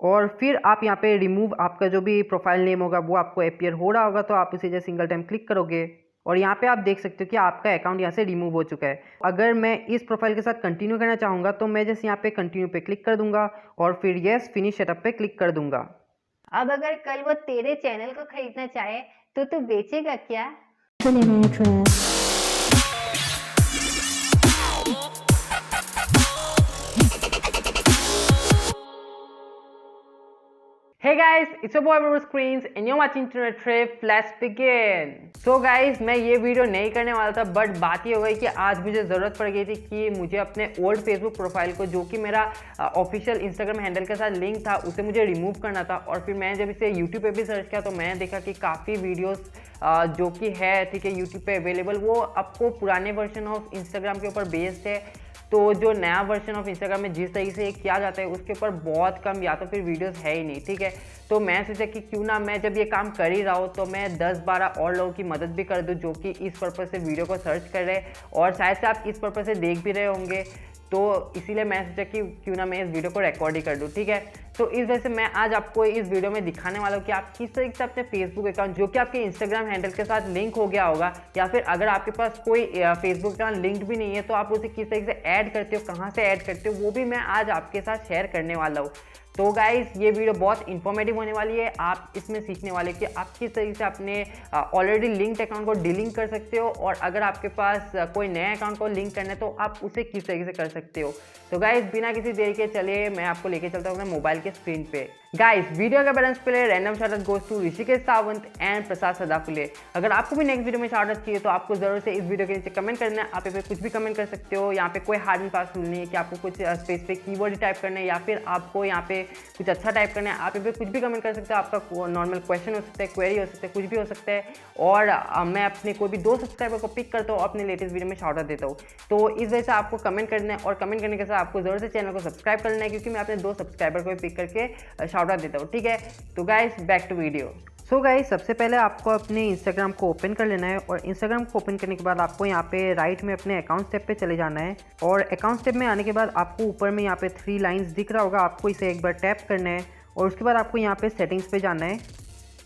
और फिर आप यहाँ पे रिमूव आपका जो भी प्रोफाइल नेम होगा वो आपको अपीयर हो रहा होगा, तो आप उसे जैसे सिंगल टाइम क्लिक करोगे और यहाँ पे आप देख सकते हो कि आपका अकाउंट यहाँ से रिमूव हो चुका है। अगर मैं इस प्रोफाइल के साथ कंटिन्यू करना चाहूँगा तो मैं जैसे यहाँ पे कंटिन्यू पे क्लिक कर दूंगा और फिर यस फिनिश सेटअप पे क्लिक कर दूंगा। अब अगर कल वो तेरे चैनल को खरीदना चाहे तो तू बेचेगा क्या? Hey guys, it's your boy Bro Screens and you're watching Internet Trip. Let's begin. So guys, मैं ये वीडियो नहीं करने वाला था, बट बात ये हो गई कि आज मुझे ज़रूरत पड़ गई थी कि मुझे अपने ओल्ड फेसबुक प्रोफाइल को, जो कि मेरा ऑफिशियल इंस्टाग्राम हैंडल के साथ लिंक था, उसे मुझे रिमूव करना था। और फिर मैंने जब इसे यूट्यूब पे भी सर्च किया तो मैंने देखा कि काफ़ी वीडियोस जो कि है, ठीक है, यूट्यूब पे अवेलेबल, वो आपको पुराने वर्जन ऑफ इंस्टाग्राम के ऊपर बेस्ड है। तो जो नया वर्जन ऑफ इंस्टाग्राम में जिस तरीके से किया जाता है उसके ऊपर बहुत कम या तो फिर वीडियोस है ही नहीं, ठीक है। तो मैं सोचा कि क्यों ना मैं जब ये काम कर ही रहा हूँ तो मैं 10-12 और लोगों की मदद भी कर दूँ जो कि इस पर्पज़ से वीडियो को सर्च कर रहे हैं और शायद से आप इस पर्पज़ से देख भी रहे होंगे। तो इसीलिए मैं सोचा कि क्यों ना मैं इस वीडियो को रिकॉर्ड ही कर दूँ, ठीक है। तो इस वजह से मैं आज आपको इस वीडियो में दिखाने वाला हूँ कि आप किस तरीके से अपने फेसबुक अकाउंट, जो कि आपके इंस्टाग्राम हैंडल के साथ लिंक हो गया होगा, या फिर अगर आपके पास कोई फेसबुक अकाउंट लिंक्ड भी नहीं है तो आप उसे किस तरीके से ऐड करते हो, कहाँ से ऐड करते हो, वो भी मैं आज आपके साथ शेयर करने वाला हूँ। तो गाइस, ये वीडियो बहुत इंफॉर्मेटिव होने वाली है। आप इसमें सीखने वाले कि आप किस तरीके से अपने ऑलरेडी लिंक्ड अकाउंट को डिलिंक कर सकते हो, और अगर आपके पास कोई नया अकाउंट को लिंक करना है तो आप उसे किस तरीके से कर सकते हो। तो गाइस, बिना किसी देरी के चलिए मैं आपको लेके चलता हूँ अपने मोबाइल के स्क्रीन पे। गाइस, वीडियो का balance play random shout out goes to Rishikesh Sawant and Prasad Sadaphule. अगर आपको भी नेक्स्ट वीडियो में शाउट आउट चाहिए तो आपको जरूर से इस वीडियो के नीचे कमेंट करना है। आप यहाँ पे कुछ भी कमेंट कर सकते हो। यहाँ पे कोई हार्ड एंड फास्ट रूल नहीं है कि आपको कुछ स्पेसिफिक कीवर्ड टाइप करना है या फिर आपको यहाँ पे कुछ अच्छा टाइप करना है। आप यहाँ पे कुछ भी कमेंट कर सकते हो। आपका नॉर्मल क्वेश्चन हो सकता है, क्वेरी हो सकता है, कुछ भी हो सकता है। और मैं अपने कोई भी 2 सब्सक्राइबर को पिक करता हूँ, अपने लेटेस्ट वीडियो में शाउट आउट देता हूँ। तो इस वजह से आपको कमेंट करना है और कमेंट करने के साथ आपको जरूर से चैनल को सब्सक्राइब करना है, क्योंकि मैं अपने 2 सब्सक्राइबर को पिक करके शाउट आउट देता हूँ, ठीक है। तो guys, back to video. So guys, सबसे पहले आपको अपने इंस्टाग्राम को ओपन कर लेना है और इंस्टाग्राम को ओपन करने के बाद आपको यहाँ पे राइट में अपने अकाउंट स्टेप पे चले जाना है। और अकाउंट स्टेप में आने के बाद आपको ऊपर में यहाँ पे 3 लाइंस दिख रहा होगा, आपको इसे एक बार टैप करना है और उसके बाद आपको यहाँ पे सेटिंग्स पे जाना है।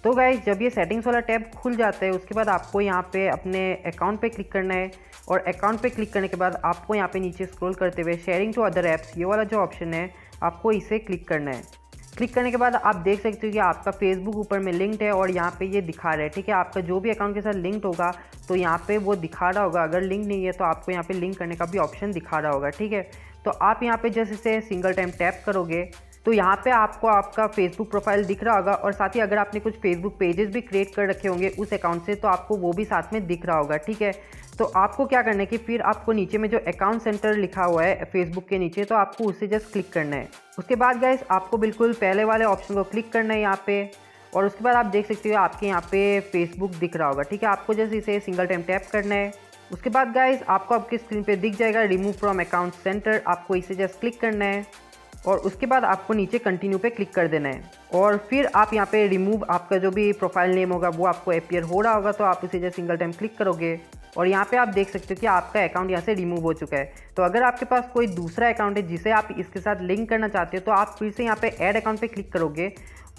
तो गाइस, जब ये सेटिंग्स वाला टैब खुल जाता है उसके बाद आपको यहाँ पे अपने अकाउंट पे क्लिक करना है और अकाउंट पे क्लिक करने के बाद आपको यहाँ पे नीचे स्क्रॉल करते हुए शेयरिंग टू अदर ऐप्स, ये वाला जो ऑप्शन है, आपको इसे क्लिक करना है। क्लिक करने के बाद आप देख सकते हो कि आपका फेसबुक ऊपर में लिंक्ड है और यहाँ पे ये दिखा रहा है, ठीक है। आपका जो भी अकाउंट के साथ लिंक्ड होगा तो यहाँ पे वो दिखा रहा होगा। अगर लिंक नहीं है तो आपको यहाँ पे लिंक करने का भी ऑप्शन दिखा रहा होगा, ठीक है। तो आप यहाँ पे जैसे इसे सिंगल टाइम टैप करोगे तो यहाँ पे आपको आपका फेसबुक प्रोफाइल दिख रहा होगा, और साथ ही अगर आपने कुछ फेसबुक पेजेस भी क्रिएट कर रखे होंगे उस अकाउंट से तो आपको वो भी साथ में दिख रहा होगा, ठीक है। तो आपको क्या करना है कि फिर आपको नीचे में जो अकाउंट सेंटर लिखा हुआ है फेसबुक के नीचे, तो आपको उसे जस्ट क्लिक करना है। उसके बाद गाइस, आपको बिल्कुल पहले वाले ऑप्शन को क्लिक करना है यहाँ पे, और उसके बाद आप देख सकते हो आपके यहाँ पे फेसबुक दिख रहा होगा, ठीक है। आपको जस्ट इसे सिंगल टाइम टैप करना है। उसके बाद गाइस, आपको आपकी स्क्रीन पे दिख जाएगा रिमूव फ्रॉम अकाउंट सेंटर, आपको इसे जस्ट क्लिक करना है और उसके बाद आपको नीचे कंटिन्यू पे क्लिक कर देना है। और फिर आप यहाँ पे रिमूव आपका जो भी प्रोफाइल नेम होगा वो आपको अपीयर हो रहा होगा, तो आप उसे जस्ट सिंगल टाइम क्लिक करोगे और यहाँ पे आप देख सकते हो कि आपका अकाउंट यहाँ से रिमूव हो चुका है। तो अगर आपके पास कोई दूसरा अकाउंट है जिसे आप इसके साथ लिंक करना चाहते हो तो आप फिर से यहाँ पे ऐड अकाउंट पे क्लिक करोगे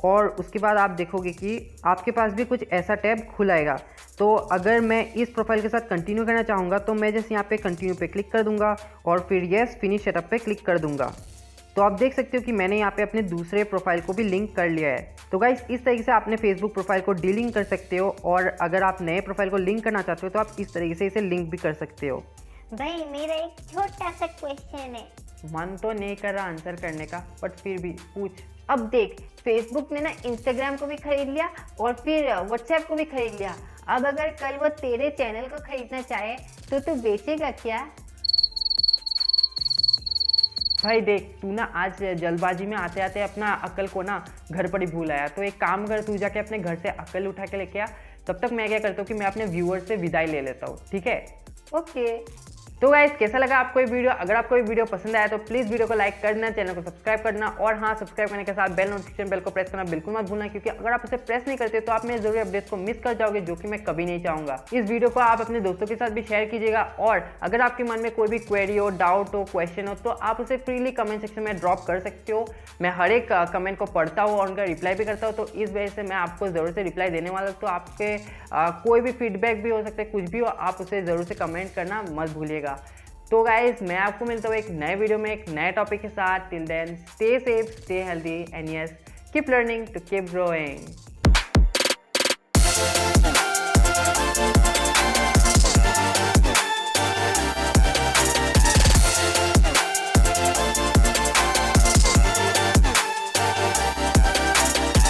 और उसके बाद आप देखोगे कि आपके पास भी कुछ ऐसा टैब खुलाएगा। तो अगर मैं इस प्रोफाइल के साथ कंटिन्यू करना चाहूँगा तो मैं जैसे यहाँ पे कंटिन्यू पे क्लिक कर दूंगा और फिर यस फिनिश सेटअप पे क्लिक कर दूंगा। तो आप देख सकते हो कि मैंने यहाँ पे अपने दूसरे प्रोफाइल को भी लिंक कर लिया है। तो गाइस, इस तरीके से आपने फेसबुक प्रोफाइल को डीलिंक कर सकते हो, और अगर आप नए प्रोफाइल को लिंक करना चाहते हो तो आप इस तरीके से इसे लिंक भी कर सकते हो। भाई, मेरा एक छोटा सा क्वेश्चन है। मन तो नहीं कर रहा आंसर करने का, बट फिर भी पूछ। अब देख, फेसबुक ने ना इंस्टाग्राम को भी खरीद लिया और फिर व्हाट्सएप को भी खरीद लिया। अब अगर कल वो तेरे चैनल को खरीदना चाहे तो तू बेचेगा क्या? भाई देख, तू ना आज जल्दबाजी में आते आते अपना अक्ल को ना घर पर ही भूल आया। तो एक काम कर, तू जाके अपने घर से अक्ल उठा के लेके आ। तब तक मैं क्या करता हूँ कि मैं अपने व्यूअर्स से विदाई ले लेता हूँ, ठीक है। ओके। तो गाइस कैसा लगा आपको ये वीडियो? अगर आपको ये वीडियो पसंद आया तो प्लीज वीडियो को लाइक करना, चैनल को सब्सक्राइब करना और हाँ, सब्सक्राइब करने के साथ बेल नोटिफिकेशन बेल को प्रेस करना बिल्कुल मत भूलना, क्योंकि अगर आप उसे प्रेस नहीं करते तो आप मेरे जरूरी अपडेट्स को मिस कर जाओगे, जो कि मैं कभी नहीं चाहूंगा। इस वीडियो को आप अपने दोस्तों के साथ भी शेयर कीजिएगा और अगर आपके मन में कोई भी क्वेरी हो, डाउट हो, क्वेश्चन हो तो आप उसे फ्रीली कमेंट सेक्शन में ड्रॉप कर सकते हो। मैं हर एक कमेंट को पढ़ता हूँ और उनका रिप्लाई भी करता हूँ, तो इस वजह से मैं आपको ज़रूर से रिप्लाई देने वाला हूँ। तो आपके कोई भी फीडबैक भी हो सकता है, कुछ भी हो, आप उसे ज़रूर से कमेंट करना मत भूलिएगा। तो गाइज मैं आपको मिलता हूँ एक नए वीडियो में एक नए टॉपिक के साथ। Till then stay safe, stay healthy and yes keep learning to keep growing.